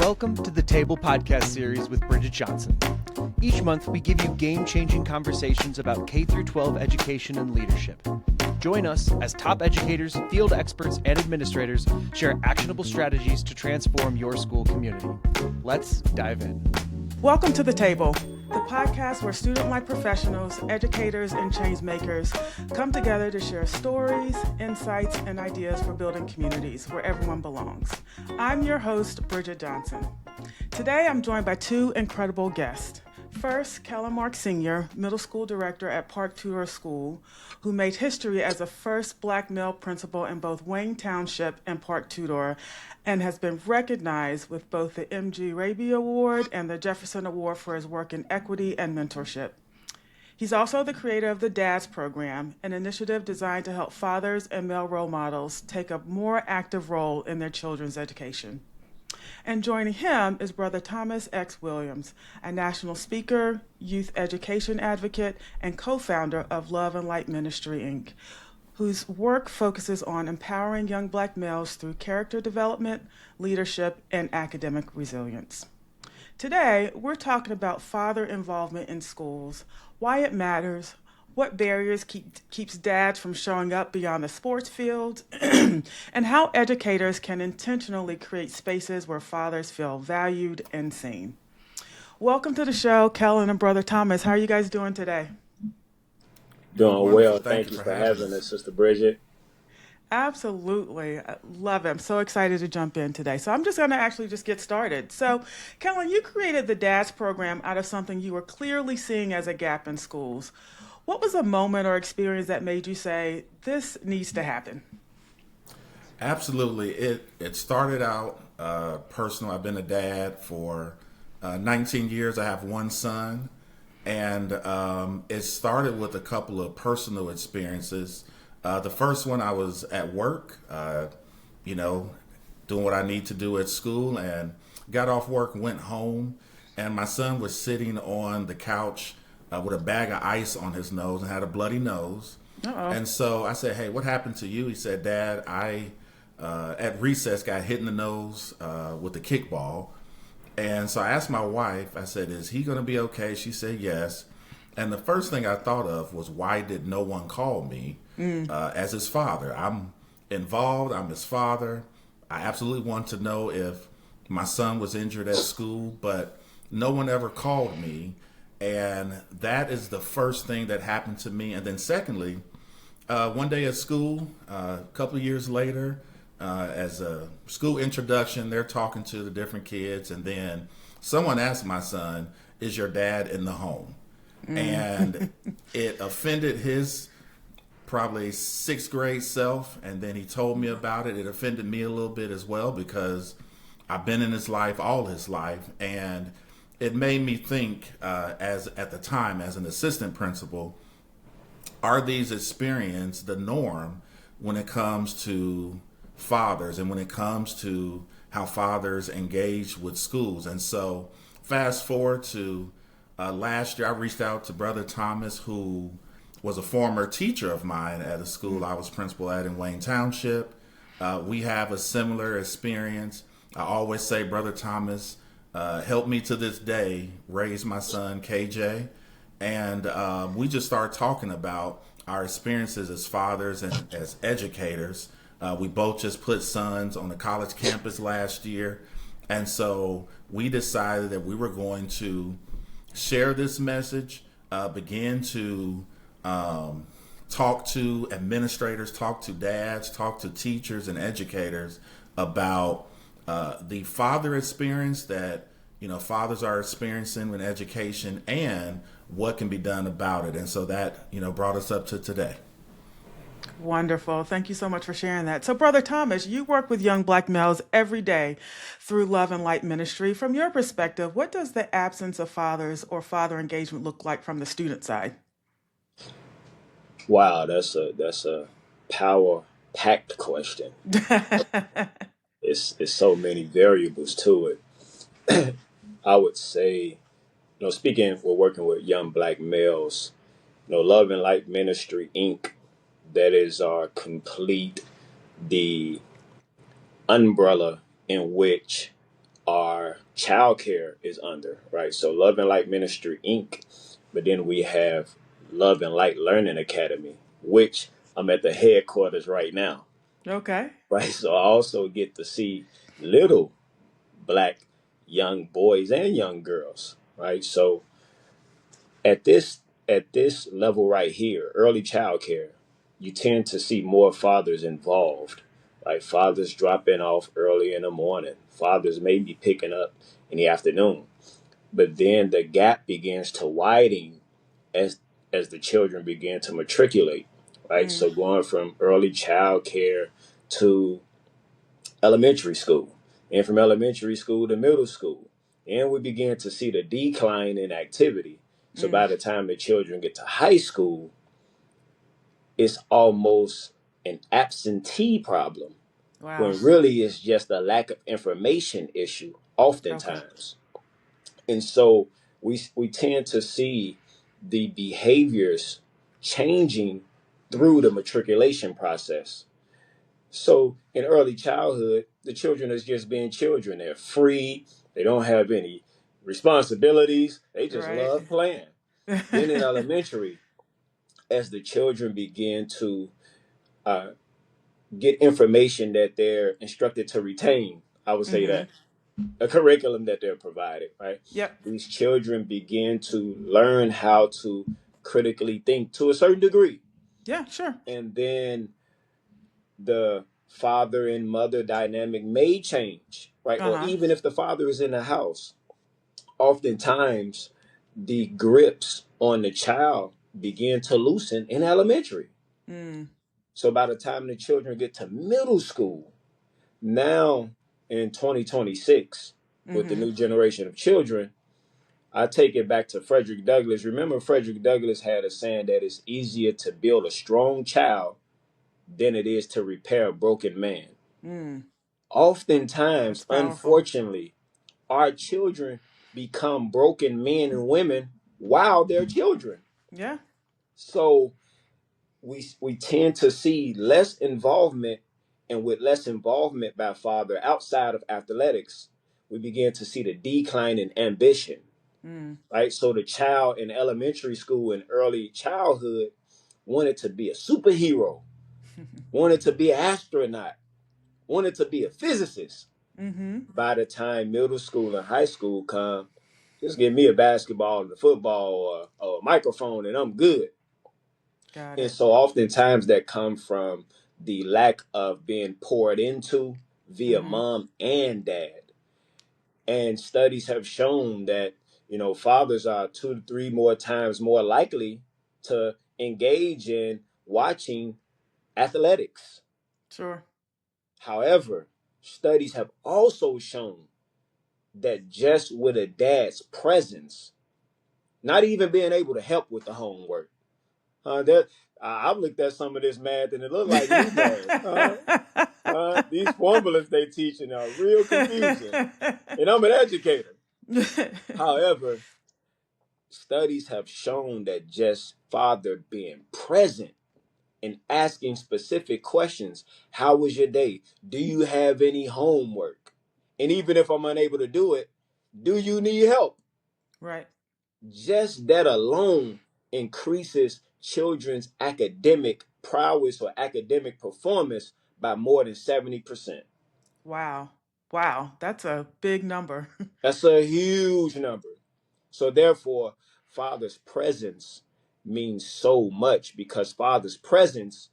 Welcome to the Table podcast series with Bridget Johnson. Each month, we give you game-changing conversations about K-12 education and leadership. Join us as top educators, field experts, and administrators share actionable strategies to transform your school community. Let's dive in. Welcome to The Table, the podcast where student-life professionals, educators, and change makers come together to share stories, insights, and ideas for building communities where everyone belongs. I'm your host, Bridget Johnson. Today, I'm joined by two incredible guests. First, Kelin Mark Sr., middle school director at Park Tudor School, who made history as the first Black male principal in both Wayne Township and Park Tudor, and has been recognized with both the MG Raby Award and the Jefferson Award for his work in equity and mentorship. He's also the creator of the DADS program, an initiative designed to help fathers and male role models take a more active role in their children's education. And joining him is Brother Thomas X. Williams, a national speaker, youth education advocate, and co-founder of Love and Light Ministry, Inc., whose work focuses on empowering young Black males through character development, leadership, and academic resilience. Today, we're talking about father involvement in schools, why it matters, what barriers keeps dads from showing up beyond the sports field, and how educators can intentionally create spaces where fathers feel valued and seen. Welcome to the show, Kelin and Brother Thomas. How are you guys doing today? Doing well. Thank you for having us, Sister Bridget. Absolutely. I love it. I'm so excited to jump in today. So I'm just going to actually just get started. So, Kelin, you created the DADS program out of something you were clearly seeing as a gap in schools. What was a moment or experience that made you say, this needs to happen? Absolutely. It started out personal. I've been a dad for 19 years. I have one son. And it started with a couple of personal experiences. The first one, I was at work, doing what I need to do at school, and got off work, went home, and my son was sitting on the couch with a bag of ice on his nose and had a bloody nose. Uh-oh. And so I said, hey, what happened to you? He said, Dad, I, at recess, got hit in the nose with a kickball. And so I asked my wife, I said, is he going to be okay? She said, yes. And the first thing I thought of was, why did no one call me as his father? I'm involved. I'm his father. I absolutely want to know if my son was injured at school, but no one ever called me. And that is the first thing that happened to me. And then secondly, one day at school, a couple of years later, as a school introduction, they're talking to the different kids. And then someone asked my son, is your dad in the home? And it offended his probably sixth grade self. And then he told me about it. It offended me a little bit as well, because I've been in his life all his life. And it made me think, at the time, as an assistant principal, are these experiences the norm when it comes to fathers and when it comes to how fathers engage with schools? And so fast forward to last year, I reached out to Brother Thomas, who was a former teacher of mine at a school I was principal at in Wayne Township. We have a similar experience. I always say, Brother Thomas helped me to this day raise my son, KJ. And we just started talking about our experiences as fathers and as educators. We both just put sons on the college campus last year. And so we decided that we were going to share this message, begin to talk to administrators, talk to dads, talk to teachers and educators about the father experience that fathers are experiencing in education and what can be done about it. And so that brought us up to today. Wonderful. Thank you so much for sharing that. So, Brother Thomas, you work with young Black males every day through Love and Light Ministry. From your perspective, what does the absence of fathers or father engagement look like from the student side? Wow, that's a power-packed question. It's so many variables to it. I would say, speaking, we're working with young Black males. Love and Light Ministry, Inc., that is our the umbrella in which our childcare is under, right? So Love and Light Ministry Inc. But then we have Love and Light Learning Academy, which I'm at the headquarters right now, Okay. right? So I also get to see little Black young boys and young girls, right? So at this level right here, early childcare, you tend to see more fathers involved, right? Fathers dropping off early in the morning. Fathers may be picking up in the afternoon. But then the gap begins to widen as the children begin to matriculate, right? So going from early childcare to elementary school, and from elementary school to middle school, and we begin to see the decline in activity. So by the time the children get to high school, it's almost an absentee problem, Wow. when really it's just a lack of information issue oftentimes. And so we tend to see the behaviors changing through the matriculation process. So in early childhood, the children is just being children. They're free. They don't have any responsibilities. They just love playing. Then in elementary, as the children begin to get information that they're instructed to retain, I would say that, a curriculum that they're provided, right? Yep. These children begin to learn how to critically think to a certain degree. Yeah, sure. And then the father and mother dynamic may change, right? Or even if the father is in the house, oftentimes the grips on the child begin to loosen in elementary. So by the time the children get to middle school, now in 2026, with the new generation of children, I take it back to Frederick Douglass. Remember, Frederick Douglass had a saying that it's easier to build a strong child than it is to repair a broken man. Oftentimes, unfortunately, our children become broken men and women while they're children. Yeah. So we tend to see less involvement, and with less involvement by father outside of athletics, we begin to see the decline in ambition, right? So the child in elementary school and early childhood wanted to be a superhero, wanted to be an astronaut, wanted to be a physicist. By the time middle school and high school come, just give me a basketball and a football or a microphone and I'm good. Got And it. so oftentimes that come from the lack of being poured into via mom and dad. And studies have shown that, fathers are 2 to 3 more times more likely to engage in watching athletics. Sure. However, studies have also shown that just with a dad's presence, not even being able to help with the homework, I've looked at some of this math and it looked like you guys. These formulas they teaching are real confusing. And I'm an educator. However, studies have shown that just father being present and asking specific questions. How was your day? Do you have any homework? And even if I'm unable to do it, do you need help? Right. Just that alone increases children's academic prowess or academic performance by more than 70%. Wow. Wow. That's a big number. That's a huge number. So therefore, father's presence means so much, because father's presence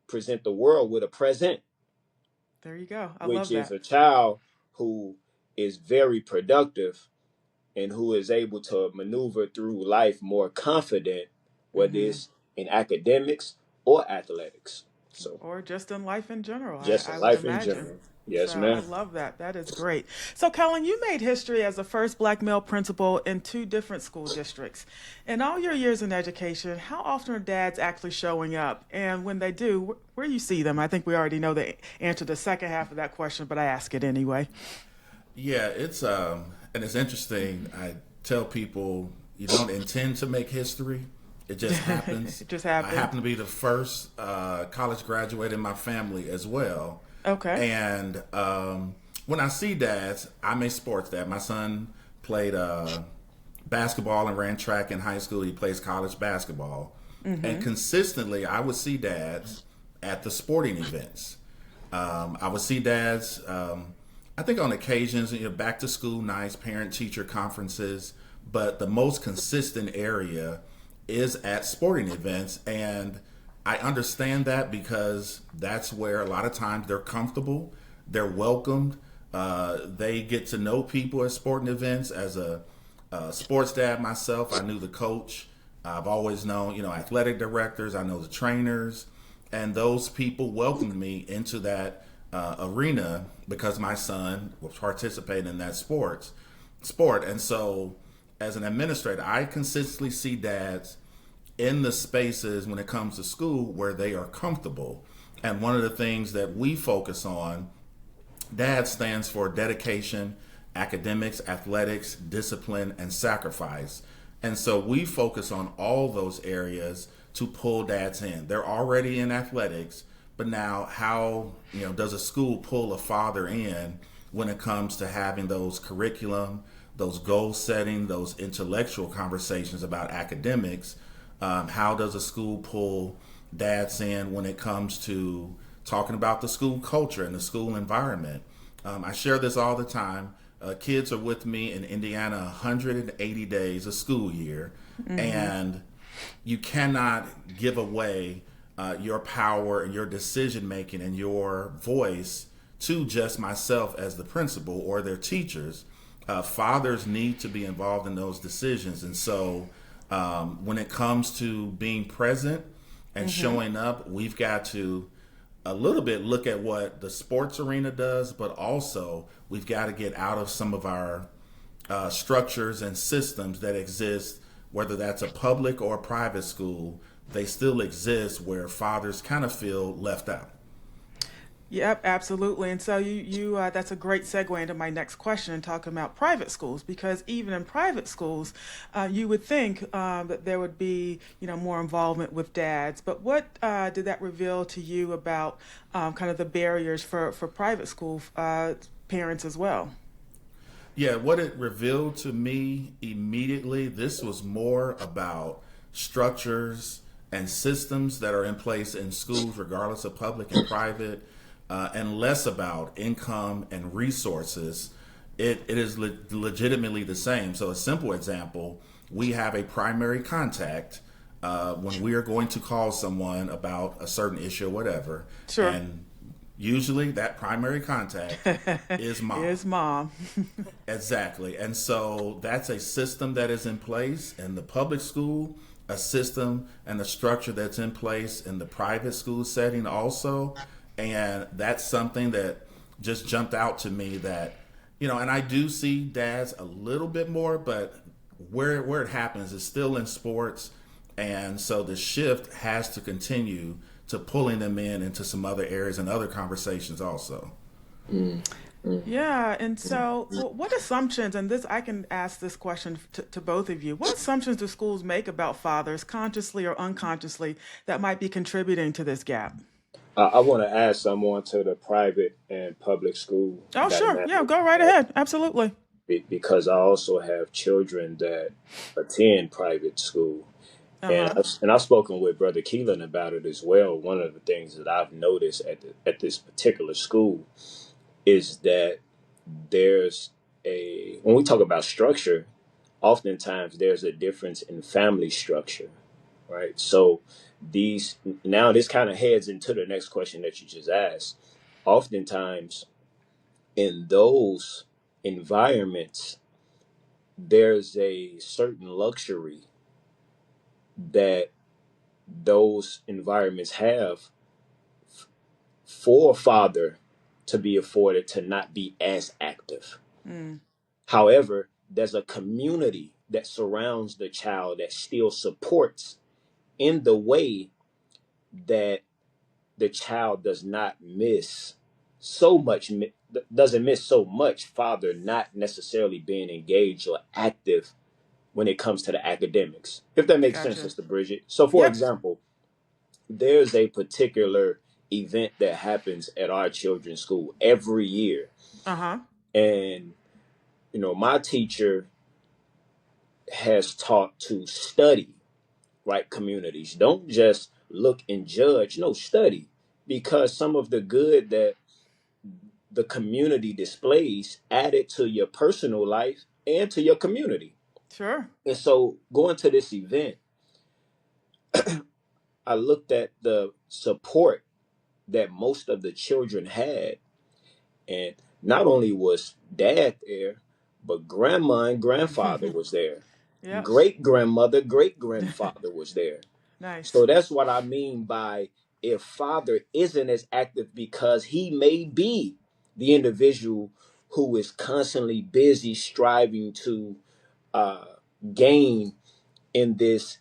present the world with a present. There you go. I which love is that. a child who is very productive and who is able to maneuver through life more confident, whether it's in academics or athletics. So, Or just in life in general, just I in would life in imagine. general. Yes, So I ma'am. love that. That is great. So, Kelin, you made history as the first Black male principal in 2 different school districts. In all your years in education, how often are dads actually showing up? And when they do, where you see them? I think we already know the answer to the second half of that question, but I ask it anyway. Yeah, it's and it's interesting. I tell people you don't intend to make history. It just happens. It just happens. I happen to be the first college graduate in my family as well. Okay. And when I see dads, I'm a sports dad. My son played basketball and ran track in high school. He plays college basketball. And consistently, I would see dads at the sporting events. I would see dads, I think on occasions, back to school nights, parent-teacher conferences, but the most consistent area is at sporting events. And I understand that because that's where a lot of times they're comfortable, they're welcomed, they get to know people at sporting events. As a sports dad myself, I knew the coach. I've always known, athletic directors, I know the trainers, and those people welcomed me into that arena because my son was participating in that sport. And so as an administrator, I consistently see dads in the spaces when it comes to school where they are comfortable. And one of the things that we focus on, DAD stands for dedication, academics, athletics, discipline, and sacrifice. And so we focus on all those areas to pull dads in. They're already in athletics, but now how does a school pull a father in when it comes to having those curriculum, those goal setting, those intellectual conversations about academics? How does a school pull dads in when it comes to talking about the school culture and the school environment? I share this all the time. Kids are with me in Indiana 180 days a school year, and you cannot give away your power and your decision making and your voice to just myself as the principal or their teachers. Fathers need to be involved in those decisions. And so when it comes to being present and showing up, we've got to a little bit look at what the sports arena does, but also we've got to get out of some of our structures and systems that exist, whether that's a public or a private school. They still exist where fathers kind of feel left out. Yep, absolutely. And so you that's a great segue into my next question, talking about private schools, because even in private schools, you would think that there would be, more involvement with dads. But what did that reveal to you about kind of the barriers for private school parents as well? Yeah, what it revealed to me immediately, this was more about structures and systems that are in place in schools, regardless of public and private, and less about income and resources. It is legitimately the same. So a simple example, we have a primary contact when we are going to call someone about a certain issue or whatever. Sure. And usually that primary contact is mom. Is mom. Exactly. And so that's a system that is in place in the public school, a system and a structure that's in place in the private school setting also. And that's something that just jumped out to me that, and I do see dads a little bit more, but where it happens is still in sports. And so the shift has to continue to pulling them into some other areas and other conversations also. Yeah, and so what assumptions, and this I can ask this question to both of you, what assumptions do schools make about fathers, consciously or unconsciously, that might be contributing to this gap? I want to add someone to the private and public school. Oh, sure. Yeah, go right ahead. Absolutely. Because I also have children that attend private school. And I've spoken with Brother Kelin about it as well. One of the things that I've noticed at this particular school is that when we talk about structure, oftentimes there's a difference in family structure, right? So this kind of heads into the next question that you just asked. Oftentimes in those environments, there's a certain luxury that those environments have for a father to be afforded to not be as active. However, there's a community that surrounds the child that still supports in the way that the child doesn't miss so much father not necessarily being engaged or active when it comes to the academics, if that makes sense, Sister Bridget. So for example, there's a particular event that happens at our children's school every year. Uh-huh. And, my teacher has taught to study, right, communities. Don't just look and judge, no, study. Because some of the good that the community displays added to your personal life and to your community. Sure. And so going to this event, I looked at the support that most of the children had. And not only was dad there, but grandma and grandfather was there. Yep. Great grandmother, great grandfather was there. Nice. So that's what I mean by if father isn't as active, because he may be the individual who is constantly busy striving to gain in this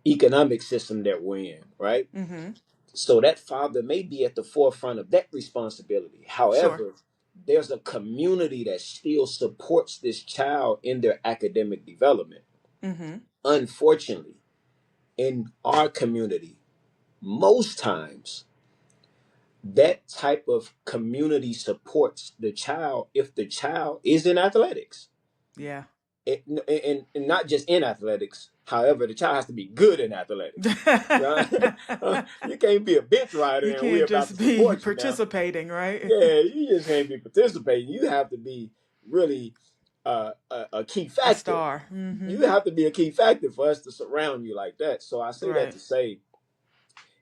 economic system that we're in, right? Mm-hmm. So that father may be at the forefront of that responsibility. However, Sure. there's a community that still supports this child in their academic development. Mm-hmm. Unfortunately, in our community, most times, that type of community supports the child if the child is in athletics. Yeah. And not just in athletics. However, the child has to be good in athletics. Right? You can't be a bench rider and we're about to support you now. Participating, right? Yeah, you just can't be participating. You have to be really a key factor. A star. Mm-hmm. You have to be a key factor for us to surround you like that. So I say that to say,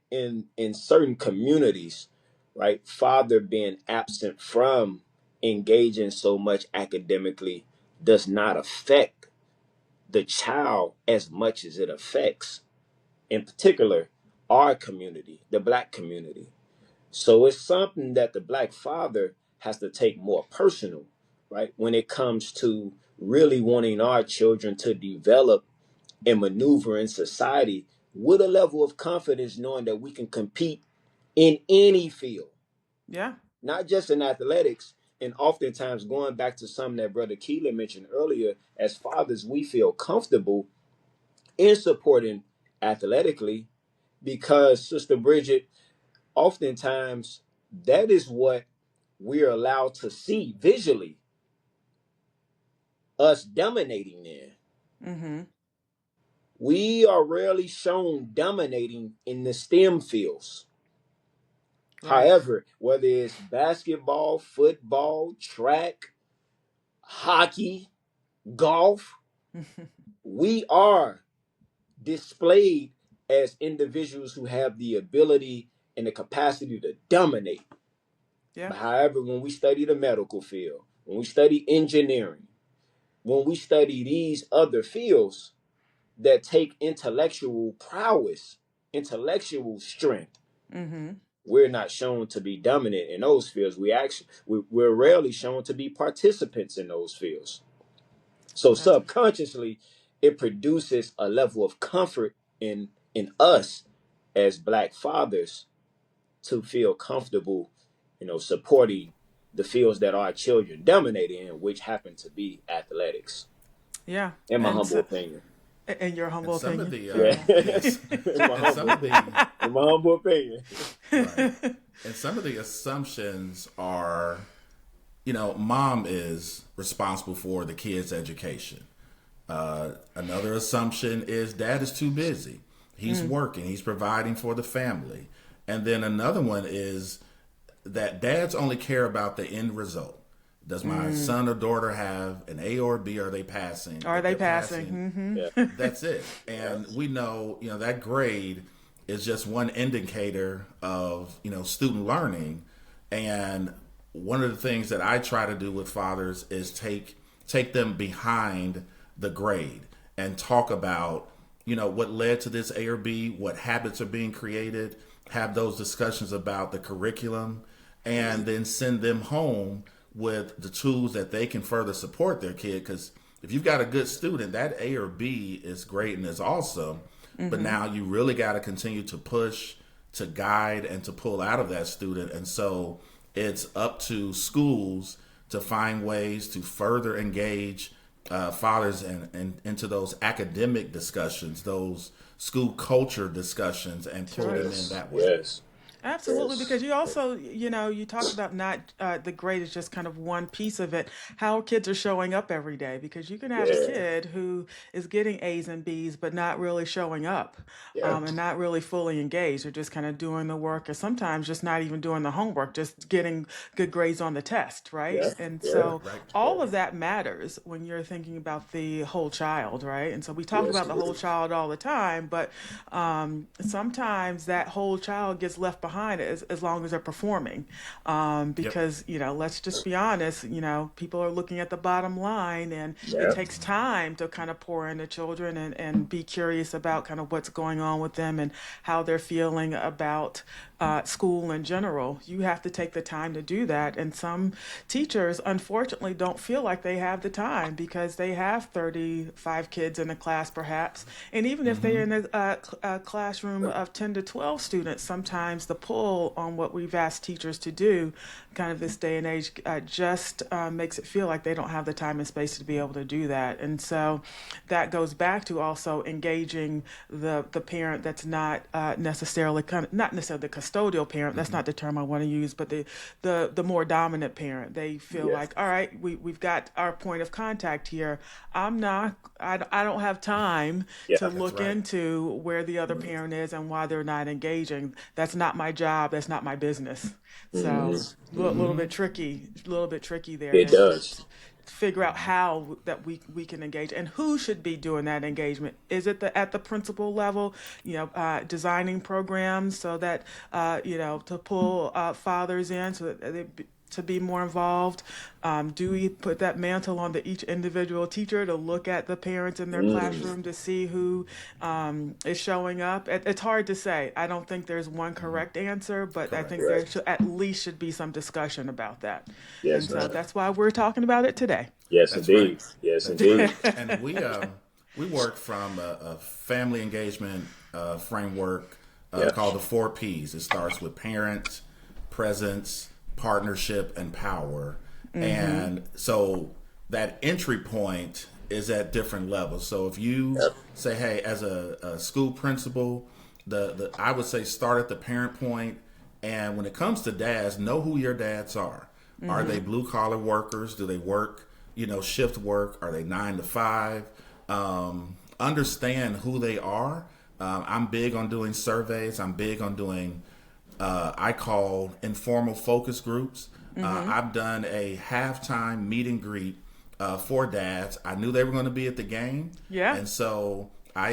in certain communities, right, father being absent from engaging so much academically does not affect the child as much as it affects, in particular, our community, the Black community. So it's something that the Black father has to take more personal, right, when it comes to really wanting our children to develop and maneuver in society with a level of confidence, knowing that we can compete in any field. Yeah. Not just in athletics. And oftentimes, going back to something that Brother Kelin mentioned earlier, as fathers, we feel comfortable in supporting athletically because, Sister Bridget, oftentimes that is what we're allowed to see visually, us dominating in. Mm-hmm. We are rarely shown dominating in the STEM fields. Right. However, whether it's basketball, football, track, hockey, golf, we are displayed as individuals who have the ability and the capacity to dominate. Yeah. However, when we study the medical field, when we study engineering, when we study these other fields that take intellectual prowess, intellectual strength, we're not shown to be dominant in those fields. We're rarely shown to be participants in those fields. So subconsciously, it produces a level of comfort in us as Black fathers to feel comfortable, supporting the fields that our children dominate in, which happen to be athletics. Yeah. In my humble opinion. In your humble opinion. In my humble opinion. Right. And some of the assumptions are, mom is responsible for the kids' education. Another assumption is dad is too busy. He's working. He's providing for the family. And then another one is that dads only care about the end result. Does my son or daughter have an A or a B? Are they passing? Are they passing? Mm-hmm. Yeah. That's it. And we know, that grade is just one indicator of, student learning. And one of the things that I try to do with fathers is take them behind the grade and talk about, what led to this A or B, what habits are being created, have those discussions about the curriculum, and then send them home with the tools that they can further support their kid. Because if you've got a good student, that A or B is great and is awesome. But now you really got to continue to push, to guide, and to pull out of that student. And so it's up to schools to find ways to further engage fathers and into those academic discussions, those school culture discussions, and pull them in that way. Yes. Absolutely, because you also, you talked about not the grade is just kind of one piece of it. How kids are showing up every day, because you can have a Yeah, kid who is getting A's and B's, but not really showing up, yeah, and not really fully engaged. They're just kind of doing the work, or sometimes just not even doing the homework, just getting good grades on the test, right? yeah, And yeah, so Right. all of that matters when you're thinking about the whole child, right? And so we talk yes, about it the whole is. child all the time, but sometimes that whole child gets left behind as long as they're performing. Yep. Because, let's just be honest, people are looking at the bottom line, and it Yeah, takes time to kind of pour into children and be curious about kind of what's going on with them and how they're feeling about school in general. You have to take the time to do that. And some teachers, unfortunately, don't feel like they have the time because they have 35 kids in a class, perhaps. And even if they're in a classroom of 10 to 12 students, sometimes the pull on what we've asked teachers to do, kind of this day and age, just makes it feel like they don't have the time and space to be able to do that. And so that goes back to also engaging the parent that's not necessarily not necessarily the custodial parent. That's not the term I want to use, but the more dominant parent. They feel yeah, like, all right, we've got our point of contact here. I don't have time yeah. to That's look right. into where the other parent is and why they're not engaging. That's not my job. That's not my business. So a little bit tricky there It to does. figure out how that we can engage and who should be doing that engagement. Is it at the principal level, designing programs so that to pull fathers in so that to be more involved? Do we put that mantle on each individual teacher to look at the parents in their classroom to see who is showing up? It's hard to say. I don't think there's one correct answer, but I Correct. think there Right. at least should be some discussion about that. And Yes, so ma'am. that's why we're talking about it today. Yes, That's right. indeed. Yes, indeed. And we work from a family engagement framework Yeah. called the 4 Ps. It starts with parents, presence, partnership, and power. And so that entry point is at different levels. So if you Yep. say, hey, as a school principal, the I would say start at the parent point. And when it comes to dads, know who your dads are. Are they blue collar workers? Do they work, shift work? Are they 9 to 5? Understand who they are. I'm big on doing surveys. I'm big on doing, I call informal focus groups. I've done a halftime meet and greet for dads. I knew they were going to be at the game. Yeah. And so I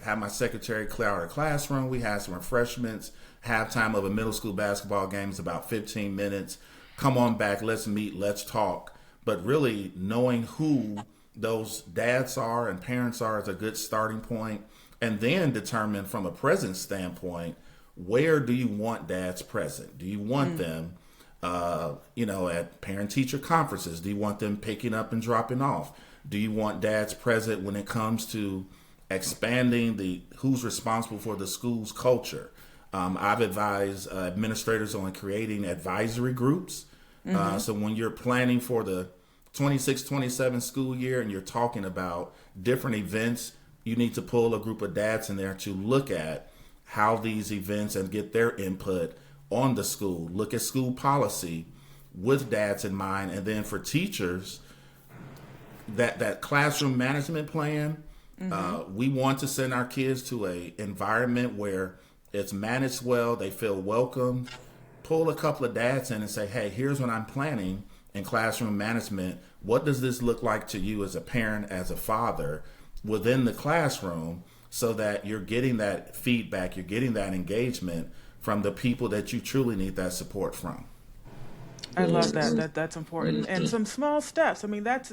had my secretary clear out our classroom. We had some refreshments. Halftime of a middle school basketball game is about 15 minutes. Come on back. Let's meet. Let's talk. But really knowing who those dads are and parents are is a good starting point. And then determine from a presence standpoint, where do you want dads present? Do you want them, at parent-teacher conferences? Do you want them picking up and dropping off? Do you want dads present when it comes to expanding who's responsible for the school's culture? I've advised administrators on creating advisory groups. So when you're planning for the 26-27 school year and you're talking about different events, you need to pull a group of dads in there to look at how these events and get their input on the school. Look at school policy with dads in mind. And then for teachers, that classroom management plan, we want to send our kids to a environment where it's managed well, they feel welcome. Pull a couple of dads in and say, hey, here's what I'm planning in classroom management. What does this look like to you as a parent, as a father within the classroom, so that you're getting that feedback, you're getting that engagement from the people that you truly need that support from. I love that. That's important. And some small steps. I mean, that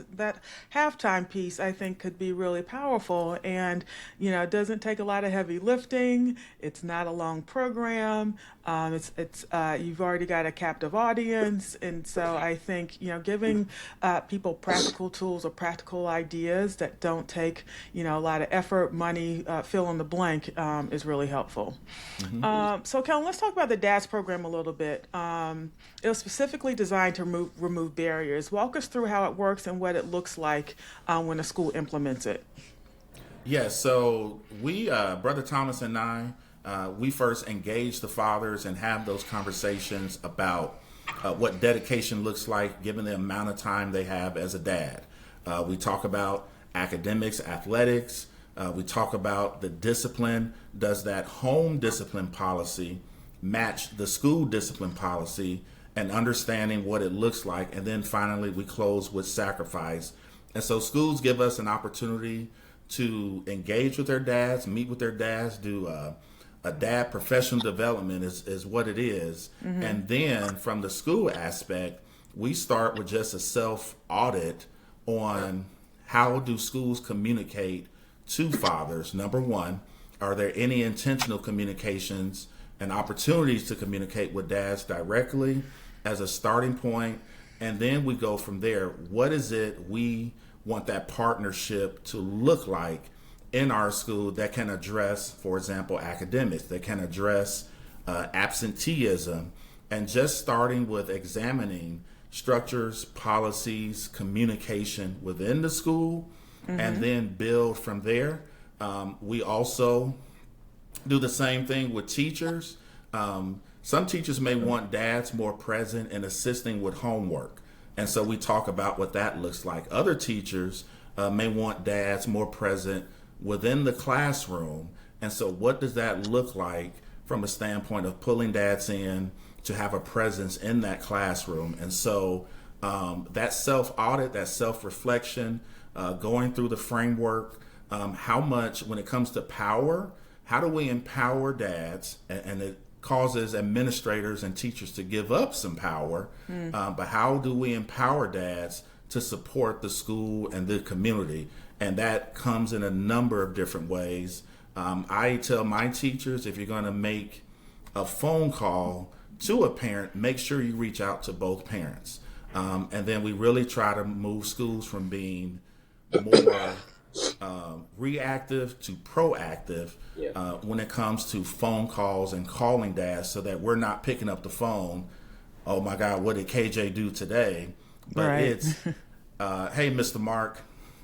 halftime piece I think could be really powerful. And it doesn't take a lot of heavy lifting. It's not a long program. It's you've already got a captive audience, and so I think giving people practical tools or practical ideas that don't take a lot of effort, money, fill in the blank is really helpful. So Kelin, let's talk about the DAS program a little bit. It was specifically designed to remove barriers. Walk us through how it works and what it looks like when a school implements it. Yes, so we, Brother Thomas and I, we first engage the fathers and have those conversations about what dedication looks like given the amount of time they have as a dad. We talk about academics, athletics. We talk about the discipline. Does that home discipline policy match the school discipline policy, and understanding what it looks like? And then finally, we close with sacrifice. And so schools give us an opportunity to engage with their dads, meet with their dads, do a dad professional development is what it is. Mm-hmm. And then from the school aspect, we start with just a self-audit on how do schools communicate to fathers. Number one, are there any intentional communications and opportunities to communicate with dads directly as a starting point? And then we go from there. What is it we want that partnership to look like in our school that can address, for example, academics, that can address absenteeism, and just starting with examining structures, policies, communication within the school, mm-hmm. and then build from there. We also do the same thing with teachers. Some teachers may want dads more present and assisting with homework. And so we talk about what that looks like. Other teachers may want dads more present within the classroom. And so what does that look like from a standpoint of pulling dads in to have a presence in that classroom? And so that self-audit, that self-reflection, going through the framework, how much, when it comes to power, how do we empower dads? And it causes administrators and teachers to give up some power, but how do we empower dads to support the school and the community? And that comes in a number of different ways. I tell my teachers, if you're going to make a phone call to a parent, make sure you reach out to both parents. And then we really try to move schools from being more reactive to proactive when it comes to phone calls and calling dads, so that we're not picking up the phone. Oh my God, what did KJ do today? But right. It's, hey, Mr. Mark,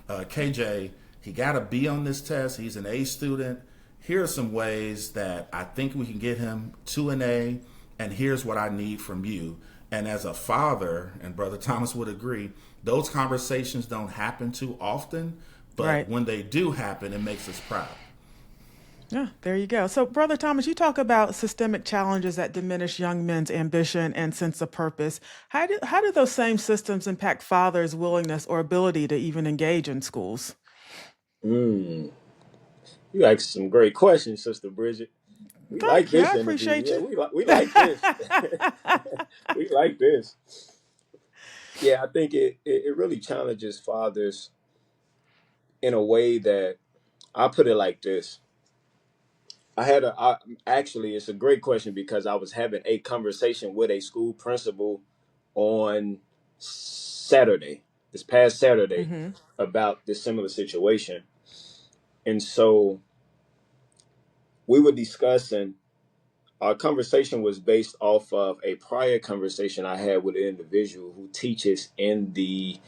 KJ, he got a B on this test. He's an A student. Here are some ways that I think we can get him to an A, and here's what I need from you. And as a father, and Brother Thomas would agree, those conversations don't happen too often, but right. when they do happen, it makes us proud. Yeah, there you go. So, Brother Thomas, you talk about systemic challenges that diminish young men's ambition and sense of purpose. How do those same systems impact fathers' willingness or ability to even engage in schools? You asked some great questions, Sister Bridget. We like this. I appreciate you. Yeah, we like this. We like this. Yeah, I think it really challenges fathers in a way that, I put it like this. Actually, it's a great question, because I was having a conversation with a school principal on this past Saturday, mm-hmm. about this similar situation. And so we were discussing, our conversation was based off of a prior conversation I had with an individual who teaches in the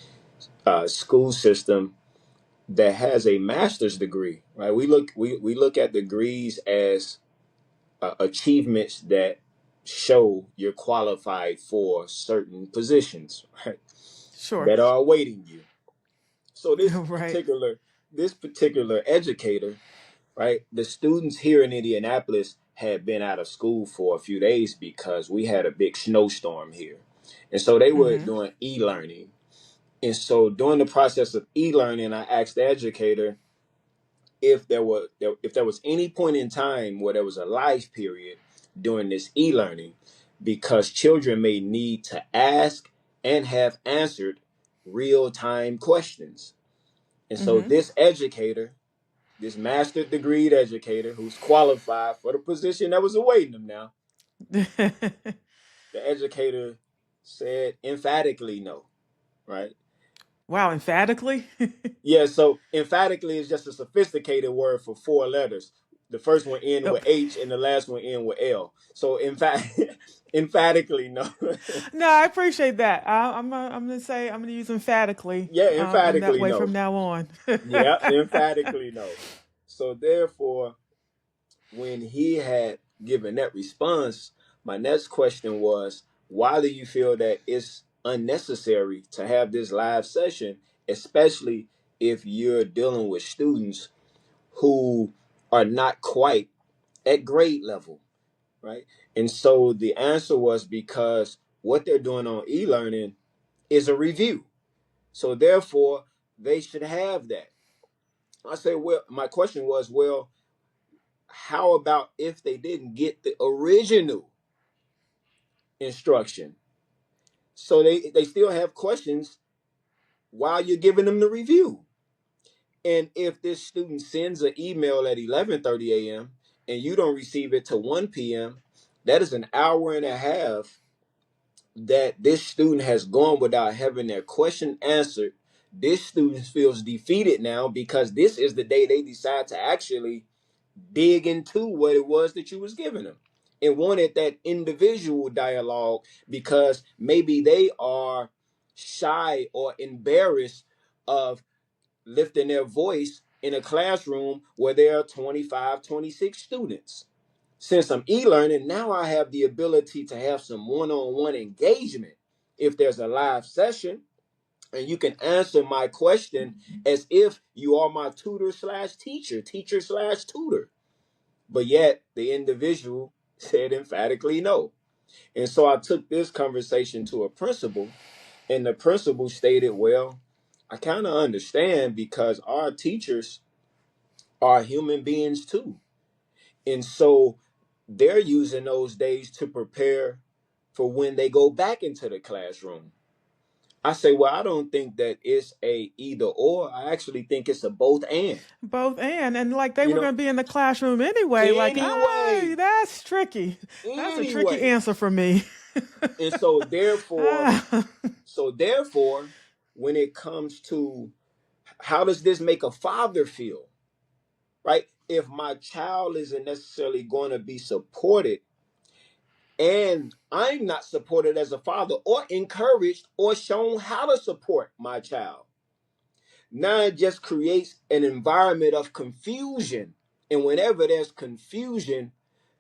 school system that has a master's degree, right? We look at degrees as achievements that show you're qualified for certain positions, right? Sure. That are awaiting you. So this right. particular educator, right? The students here in Indianapolis had been out of school for a few days because we had a big snowstorm here. And so they were mm-hmm. doing e-learning. And so during the process of e-learning, I asked the educator if there was any point in time where there was a life period during this e-learning, because children may need to ask and have answered real-time questions. And so mm-hmm. this educator, this master degreed educator who's qualified for the position that was awaiting him now, the educator said emphatically no, right? Wow, emphatically? Yeah, so emphatically is just a sophisticated word for 4 letters. The first one end with H and the last one end with L. So emphatically no. No, I appreciate that. I'm gonna use emphatically. Yeah, emphatically that way no. From now on. Yeah, emphatically no. So therefore, when he had given that response, my next question was, why do you feel that it's unnecessary to have this live session, especially if you're dealing with students who are not quite at grade level, right? And so the answer was because what they're doing on e-learning is a review. So therefore, they should have that. I said, well, my question was, well, how about if they didn't get the original instruction? So they still have questions while you're giving them the review. And if this student sends an email at 11:30 a.m. and you don't receive it till 1 p.m., that is an hour and a half that this student has gone without having their question answered. This student feels defeated now because this is the day they decide to actually dig into what it was that you was giving them, and wanted that individual dialogue because maybe they are shy or embarrassed of lifting their voice in a classroom where there are 25, 26 students. Since I'm e-learning, now I have the ability to have some one-on-one engagement. If there's a live session and you can answer my question as if you are my tutor slash teacher, teacher slash tutor. But yet the individual said emphatically no. And so I took this conversation to a principal, and the principal stated, well, I kind of understand because our teachers are human beings too. And so they're using those days to prepare for when they go back into the classroom. I say, well, I don't think that it's a either or. I actually think it's a both and. Both and like they You were know, going to be in the classroom anyway. Like, anyway, that's tricky. That's a tricky answer for me. And so therefore, when it comes to how does this make a father feel, right? If my child isn't necessarily going to be supported, and I'm not supported as a father or encouraged or shown how to support my child, now it just creates an environment of confusion. And whenever there's confusion,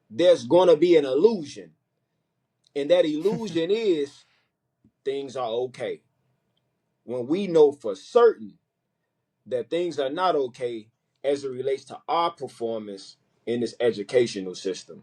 there's going to be an illusion. And that illusion is things are okay. When we know for certain that things are not okay as it relates to our performance in this educational system.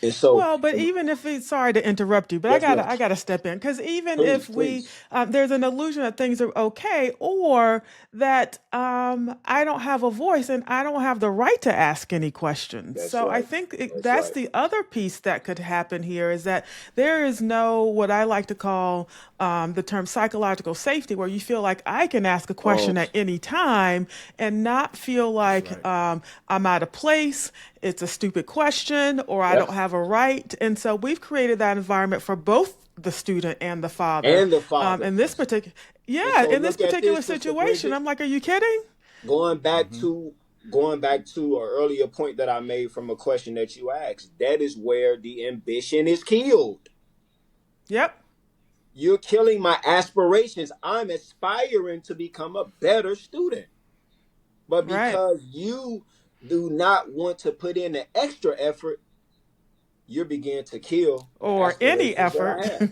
And so, well, but even if it's, sorry to interrupt you, but I gotta step in, because even if there's an illusion that things are okay, or that I don't have a voice and I don't have the right to ask any questions. I think that's the other piece that could happen here, is that there is no, what I like to call the term psychological safety, where you feel like I can ask a question at any time and not feel like I'm out of place, it's a stupid question, or I don't have a right. And so we've created that environment for both the student and the father. And the father. In this particular situation, I'm like, are you kidding? Going back to an earlier point that I made from a question that you asked, that is where the ambition is killed. Yep. You're killing my aspirations. I'm aspiring to become a better student. But because you do not want to put in the extra effort, you begin to kill. Or any effort.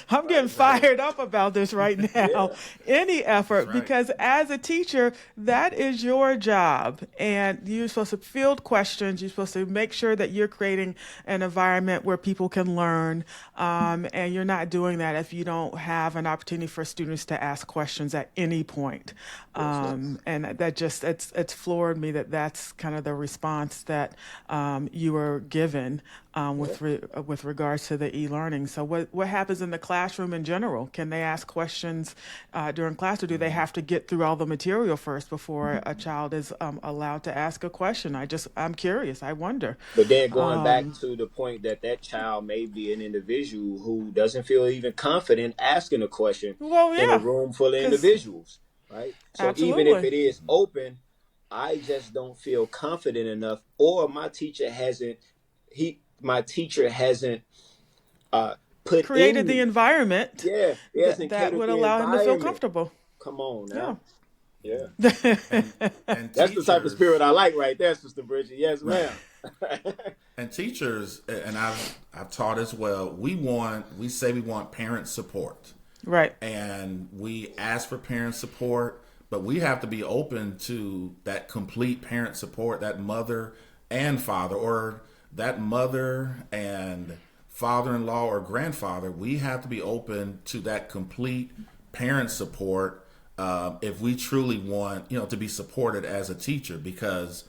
I'm getting fired up about this right now. Any effort, because as a teacher, that is your job. And you're supposed to field questions. You're supposed to make sure that you're creating an environment where people can learn. And you're not doing that if you don't have an opportunity for students to ask questions at any point. And that just, it's floored me that that's kind of the response that you were given. With regards to the e-learning. So what happens in the classroom in general? Can they ask questions during class, or do they have to get through all the material first before a child is allowed to ask a question? I'm curious. I wonder. But then going back to the point that child may be an individual who doesn't feel even confident asking a question in a room full of individuals, right? So even if it is open, I just don't feel confident enough, or my teacher hasn't created the environment that would allow him to feel comfortable. Come on now. Yeah. And That's the type of teachers, spirit I like right there, Sister Bridget. Yes, right? ma'am. And teachers, and I've taught as well. We say we want parent support, Right. and we ask for parent support, but we have to be open to that complete parent support, that mother and father, or that mother and father-in-law or grandfather. We have to be open to that complete parent support if we truly want, to be supported as a teacher, because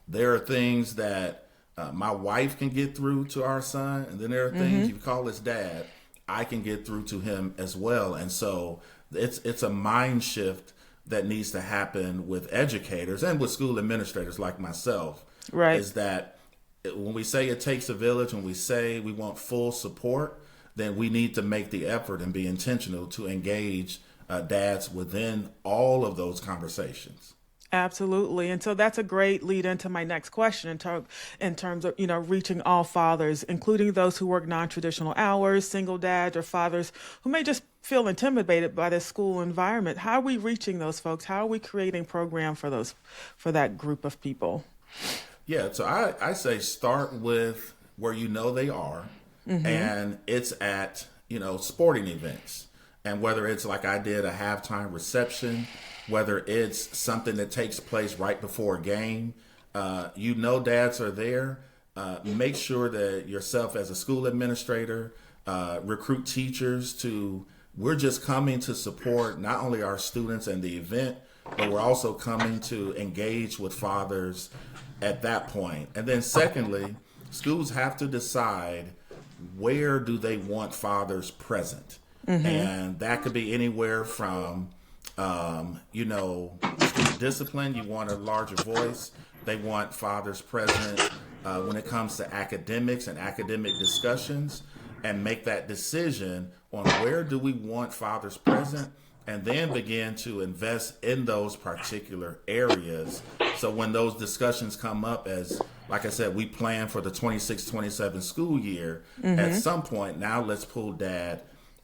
there are things that my wife can get through to our son, and then there are things, you call his dad, I can get through to him as well. And so it's a mind shift that needs to happen with educators and with school administrators like myself. Right. Is that when we say it takes a village, when we say we want full support, then we need to make the effort and be intentional to engage dads within all of those conversations. Absolutely. And so that's a great lead into my next question in terms of, reaching all fathers, including those who work non-traditional hours, single dads, or fathers who may just feel intimidated by the school environment. How are we reaching those folks? How are we creating program for that group of people? Yeah, so I say start with where they are, and it's at, sporting events. And whether it's like I did, a halftime reception, whether it's something that takes place right before a game, dads are there. Make sure that yourself as a school administrator, recruit teachers we're just coming to support not only our students and the event, but we're also coming to engage with fathers at that point. And then secondly, schools have to decide, where do they want fathers present? And that could be anywhere from, student discipline. You want a larger voice. They want fathers present when it comes to academics and academic discussions, and make that decision on where do we want fathers present, and then begin to invest in those particular areas. So when those discussions come up, as like I said, we plan for the 26-27 school year, at some point now let's pull dad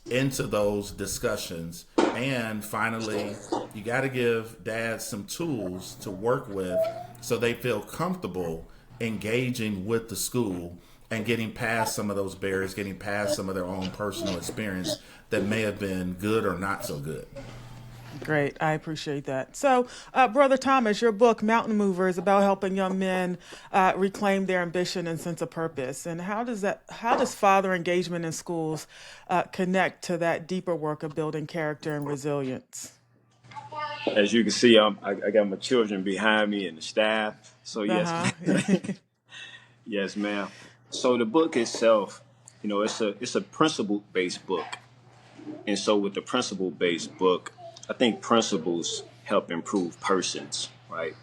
into those discussions. And finally, you got to give dads some tools to work with so they feel comfortable engaging with the school and getting past some of those barriers, getting past some of their own personal experience that may have been good or not so good. Great. I appreciate that. So, Brother Thomas, your book, Mountain Mover, is about helping young men reclaim their ambition and sense of purpose. And how does father engagement in schools connect to that deeper work of building character and resilience? As you can see, I got my children behind me and the staff. So yes, yes, ma'am. So the book itself, it's a principle-based book. And so with the principle-based book, I think principles help improve persons, right?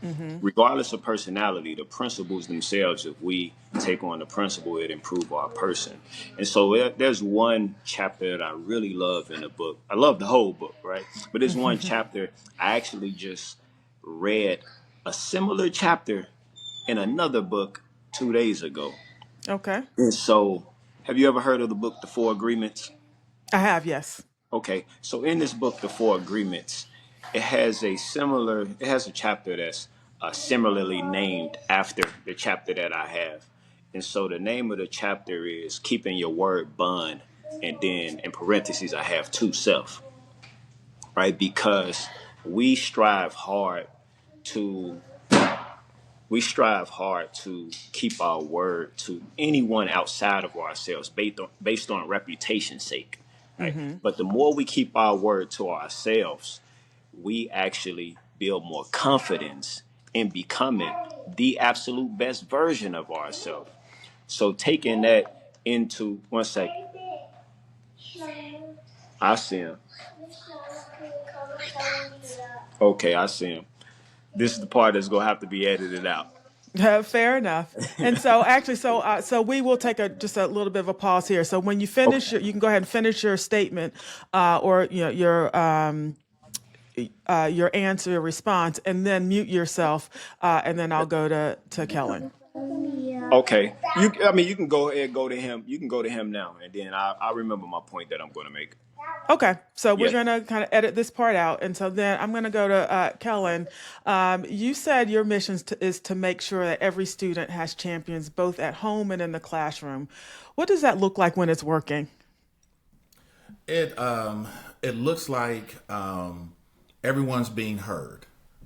Regardless of personality, the principles themselves, if we take on the principle, it improve our person. And so there's one chapter that I really love in the book. I love the whole book, right? But there's one chapter, I actually just read a similar chapter in another book 2 days ago. Okay. And so, have you ever heard of the book, The Four Agreements? I have, yes. Okay, so in this book, The Four Agreements, it has a chapter that's similarly named after the chapter that I have. And so the name of the chapter is Keeping Your Word Bond. And then in parentheses, I have to self, right? Because we strive hard to keep our word to anyone outside of ourselves based on reputation's sake. Right? But the more we keep our word to ourselves, we actually build more confidence in becoming the absolute best version of ourselves. So taking that into 1 second. I see him. Okay, I see him. This is the part that's gonna have to be edited out. Fair enough. And so actually, so we will take just a little bit of a pause here. So when you finish, you can go ahead and finish your statement, or your answer, your response, and then mute yourself, and then I'll go to Kelin. Okay. You can go ahead, go to him. You can go to him now, and then I remember my point that I'm going to make. Okay, so we're Yes. going to kind of edit this part out. And so then I'm going to go to Kelin. You said your mission is to make sure that every student has champions both at home and in the classroom. What does that look like when it's working? It looks like everyone's being heard.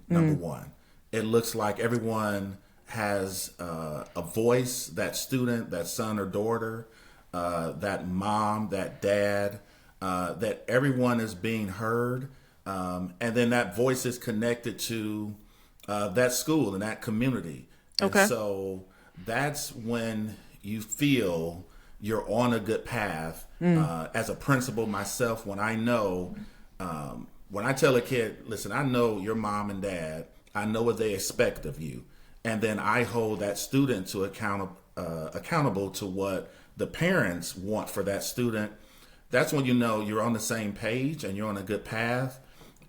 Number one, it looks like everyone has a voice. That student, that son or daughter, that mom, that dad, that everyone is being heard, and then that voice is connected to that school and that community. Okay. And so that's when you feel you're on a good path. As a principal myself, when I know, when I tell a kid, listen, I know your mom and dad, I know what they expect of you. And then I hold that student to accountable to what the parents want for that student. That's when you know you're on the same page and you're on a good path,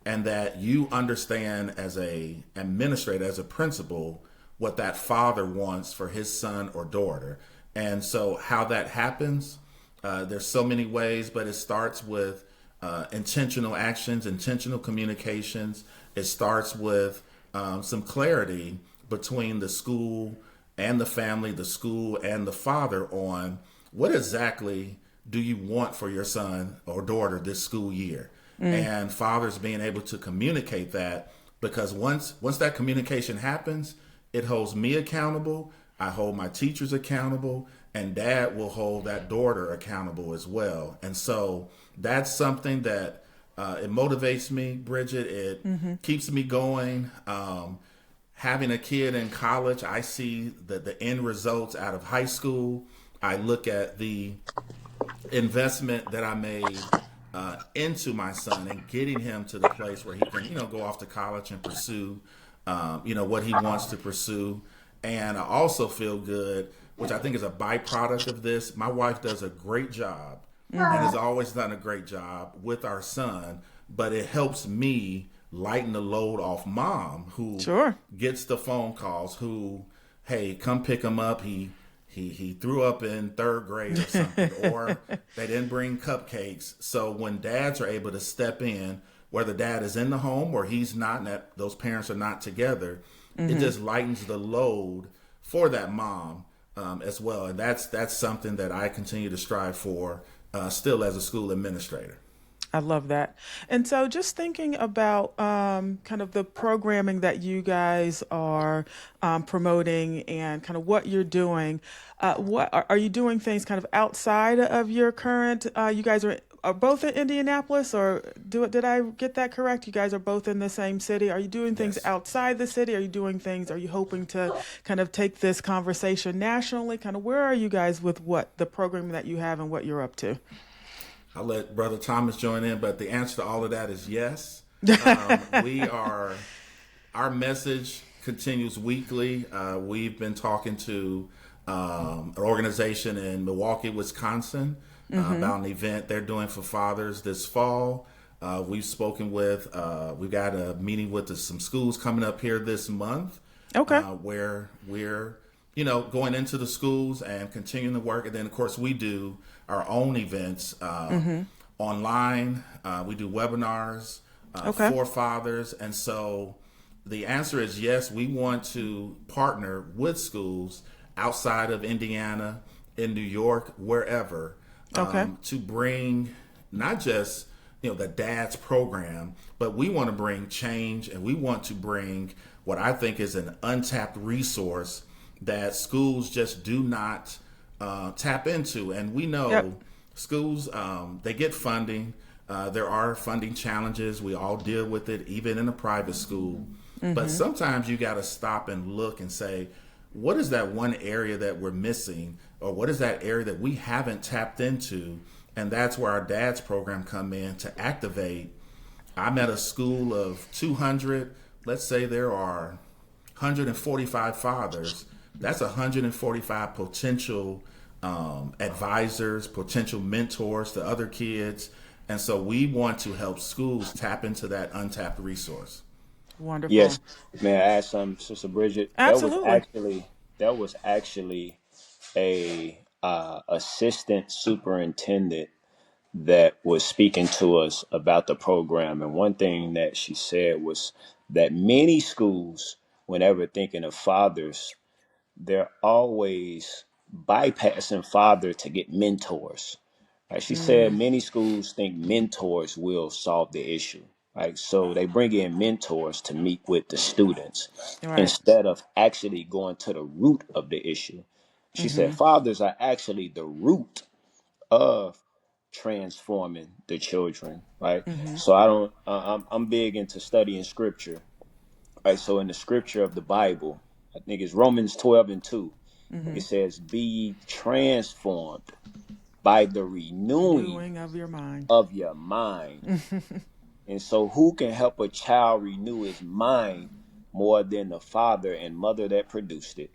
and that you understand as a administrator, as a principal, what that father wants for his son or daughter. And so how that happens, there's so many ways, but it starts with intentional actions, intentional communications. It starts with some clarity between the school and the family, the school and the father, on what exactly do you want for your son or daughter this school year. And fathers being able to communicate that, because once that communication happens, it holds me accountable, I hold my teachers accountable, and dad will hold that daughter accountable as well. And so that's something that it motivates me, Bridget. It keeps me going. Having a kid in college, I see the end results out of high school. I look at the investment that I made into my son and getting him to the place where he can, go off to college and pursue, what he wants to pursue. And I also feel good, which I think is a byproduct of this. My wife does a great job and has always done a great job with our son, but it helps me lighten the load off mom, who gets the phone calls, who, hey, come pick him up. He threw up in third grade or something, or they didn't bring cupcakes. So when dads are able to step in, whether dad is in the home or he's not, and that those parents are not together, it just lightens the load for that mom as well. And that's something that I continue to strive for still as a school administrator. I love that. And so just thinking about kind of the programming that you guys are promoting and kind of what you're doing, what are you doing things kind of outside of your current, you guys are both in Indianapolis, or did I get that correct? You guys are both in the same city. Are you doing things Yes. outside the city? Are you hoping to kind of take this conversation nationally? Kind of where are you guys with what the programming that you have and what you're up to? I'll let Brother Thomas join in, but the answer to all of that is yes. Our message continues weekly. We've been talking to an organization in Milwaukee, Wisconsin, about an event they're doing for fathers this fall. We've spoken with, we've got a meeting with some schools coming up here this month. Okay. Where we're, going into the schools and continuing to work. And then, of course, we do our own events online. We do webinars for fathers. And so the answer is yes, we want to partner with schools outside of Indiana, in New York, wherever, to bring not just, the dad's program, but we want to bring change, and we want to bring what I think is an untapped resource that schools just do not tap into. And we know schools, they get funding. There are funding challenges. We all deal with it, even in a private school. But sometimes you got to stop and look and say, what is that one area that we're missing? Or what is that area that we haven't tapped into? And that's where our dad's program come in to activate. I'm at a school of 200. Let's say there are 145 fathers. That's 145 potential advisors, potential mentors to other kids. And so we want to help schools tap into that untapped resource. Wonderful. Yes. May I add something, Sister Bridget? Absolutely. That was actually a assistant superintendent that was speaking to us about the program. And one thing that she said was that many schools, whenever thinking of fathers, they're always bypassing father to get mentors. Right? She said many schools think mentors will solve the issue. Right? So they bring in mentors to meet with the students Right. instead of actually going to the root of the issue. She said fathers are actually the root of transforming the children. Right? So I'm big into studying scripture. Right? So in the scripture of the Bible, I think it's Romans 12:2. It says, "Be ye transformed by the renewing Renewing of your mind. of your mind." And so who can help a child renew his mind more than the father and mother that produced it?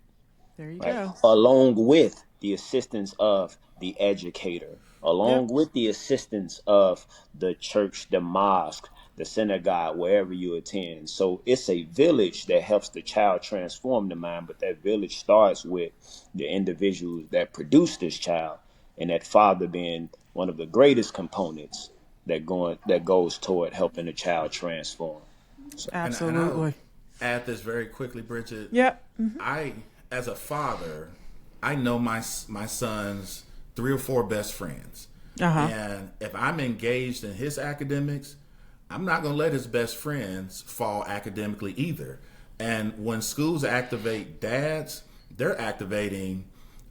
There you Right? go. Along with the assistance of the educator, along Yep. with the assistance of the church, the mosque, the synagogue, wherever you attend. So it's a village that helps the child transform the mind, but that village starts with the individuals that produce this child, and that father being one of the greatest components that goes toward helping the child transform. So And I'll Absolutely. add this very quickly, Bridget. Yep. I, as a father, I know my son's 3 or 4 best friends. And if I'm engaged in his academics, I'm not going to let his best friends fall academically either. And when schools activate dads, they're activating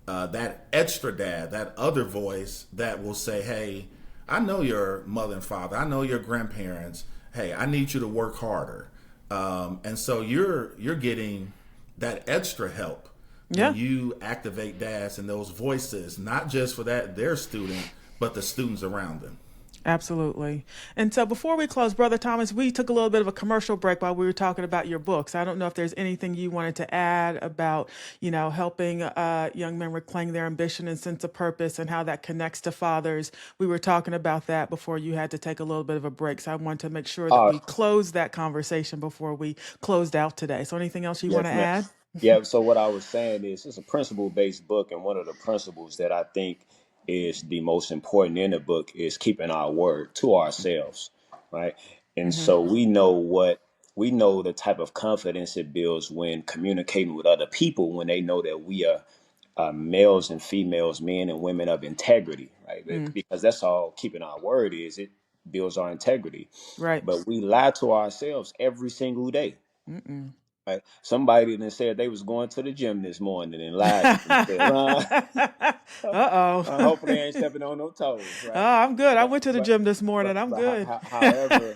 that extra dad, that other voice that will say, hey, I know your mother and father, I know your grandparents, hey, I need you to work harder. And so you're getting that extra help when you activate dads and those voices, not just for their student, but the students around them. Absolutely. And so before we close, Brother Thomas, we took a little bit of a commercial break while we were talking about your books. I don't know if there's anything you wanted to add about, helping young men reclaim their ambition and sense of purpose and how that connects to fathers. We were talking about that before you had to take a little bit of a break. So I wanted to make sure that we closed that conversation before we closed out today. So anything else you want to yes, ma'am. add? Yeah, so what I was saying is it's a principle-based book, and one of the principles that I think is the most important in the book is keeping our word to ourselves, right? And so we know the type of confidence it builds when communicating with other people, when they know that we are males and females, men and women of integrity, right? Because that's all keeping our word is. It builds our integrity. Right. But we lie to ourselves every single day. Right? Somebody then said they was going to the gym this morning and lied to themselves. Uh-oh. Hopefully they ain't stepping on no toes, right? Oh, I'm good. I went to the But gym this morning. I'm but good. however,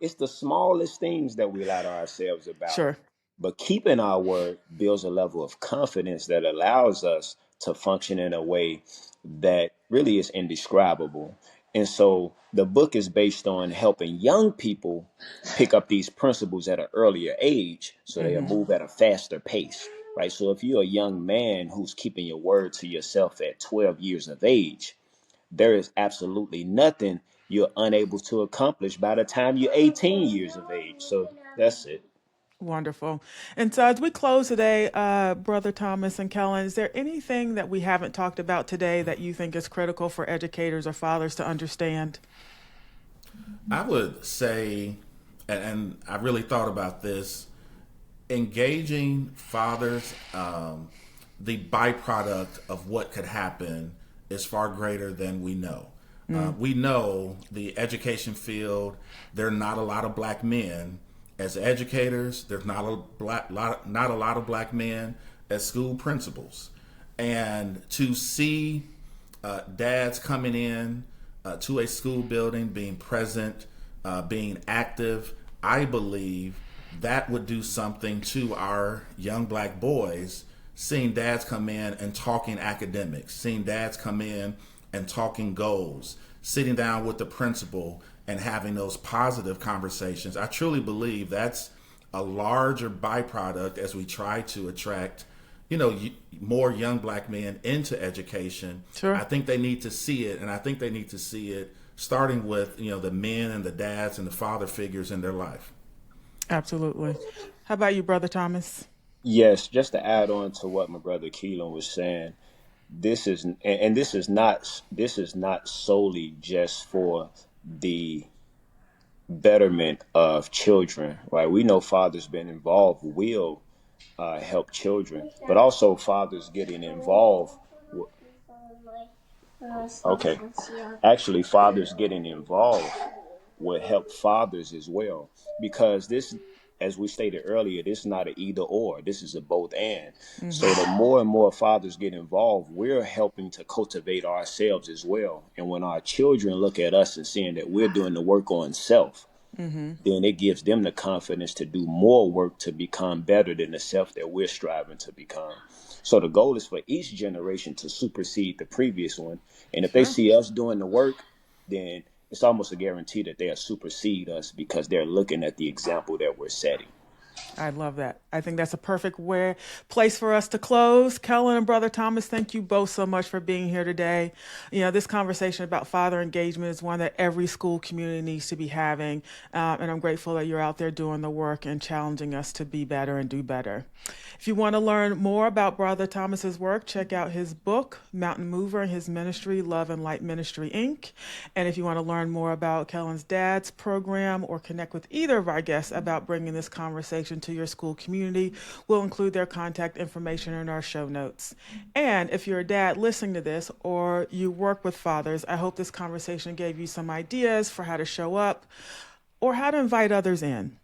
it's the smallest things that we lie to ourselves about. Sure. But keeping our word builds a level of confidence that allows us to function in a way that really is indescribable. And so the book is based on helping young people pick up these principles at an earlier age so they'll move at a faster pace, right? So if you're a young man who's keeping your word to yourself at 12 years of age, there is absolutely nothing you're unable to accomplish by the time you're 18 years of age. So that's it. Wonderful. And so as we close today, Brother Thomas and Kelin, is there anything that we haven't talked about today that you think is critical for educators or fathers to understand? I would say, and I really thought about this, engaging fathers, the byproduct of what could happen is far greater than we know. We know the education field, there are not a lot of black men as educators. There's not a lot of black men as school principals. And to see dads coming in to a school building, being present, being active, I believe that would do something to our young black boys, seeing dads come in and talking academics, seeing dads come in and talking goals, sitting down with the principal and having those positive conversations. I truly believe that's a larger byproduct as we try to attract, more young black men into education. Sure. I think they need to see it, and I think they need to see it starting with, the men and the dads and the father figures in their life. Absolutely. How about you, Brother Thomas? Yes, just to add on to what my brother Kelin was saying, this is not solely just for the betterment of children, right? We know fathers being involved will help children, but also fathers getting involved. Okay, actually, fathers getting involved will help fathers as well, because this, as we stated earlier, this is not an either or. This is a both and. Mm-hmm. So the more and more fathers get involved, we're helping to cultivate ourselves as well. And when our children look at us and seeing that we're doing the work on self, mm-hmm. then it gives them the confidence to do more work to become better than the self that we're striving to become. So the goal is for each generation to supersede the previous one. And if they see us doing the work, then it's almost a guarantee that they'll supersede us because they're looking at the example that we're setting. I love that. I think that's a perfect place for us to close. Kelin and Brother Thomas, thank you both so much for being here today. You know, this conversation about father engagement is one that every school community needs to be having. And I'm grateful that you're out there doing the work and challenging us to be better and do better. If you want to learn more about Brother Thomas's work, check out his book, Mountain Mover, and his ministry, Love and Light Ministry, Inc. And if you want to learn more about Kelin's dad's program or connect with either of our guests about bringing this conversation to your school community, we'll include their contact information in our show notes. And if you're a dad listening to this or you work with fathers, I hope this conversation gave you some ideas for how to show up or how to invite others in.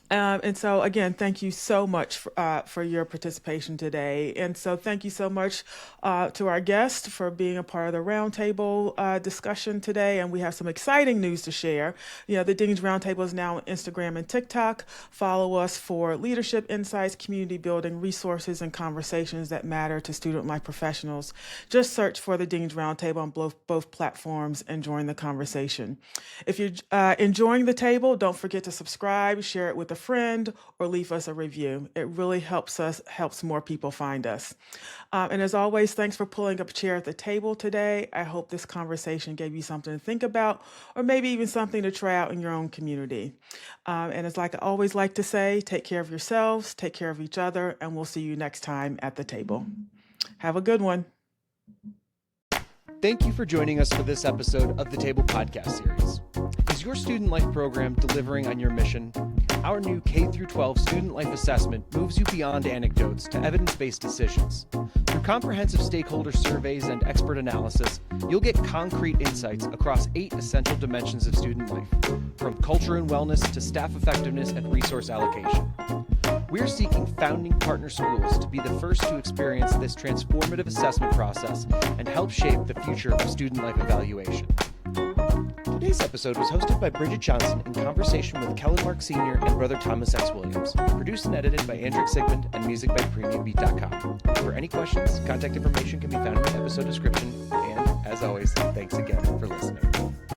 And so, again, thank you so much for your participation today. And so thank you so much to our guest for being a part of the roundtable discussion today. And we have some exciting news to share. You know, the Dean's Roundtable is now on Instagram and TikTok. Follow us for leadership insights, community building, resources, and conversations that matter to student life professionals. Just search for the Dean's Roundtable on both platforms and join the conversation. If you're enjoying the table, don't forget to subscribe, share it with a friend, or leave us a review. It really helps more people find us. And as always, thanks for pulling up a chair at the table today. I hope this conversation gave you something to think about, or maybe even something to try out in your own community. And it's like I always like to say, take care of yourselves, take care of each other, and we'll see you next time at the table. Have a good one. Thank you for joining us for this episode of the Table Podcast Series. Is your student life program delivering on your mission? Our new K-12 student life assessment moves you beyond anecdotes to evidence-based decisions. Through comprehensive stakeholder surveys and expert analysis, you'll get concrete insights across 8 essential dimensions of student life, from culture and wellness to staff effectiveness and resource allocation. We're seeking founding partner schools to be the first to experience this transformative assessment process and help shape the future of student life evaluation. Today's episode was hosted by Bridget Johnson in conversation with Kelin Mark Sr. and Brother Thomas X. Williams, produced and edited by Andrick Sigmund, and music by PremiumBeat.com. For any questions, contact information can be found in the episode description. And, as always, thanks again for listening.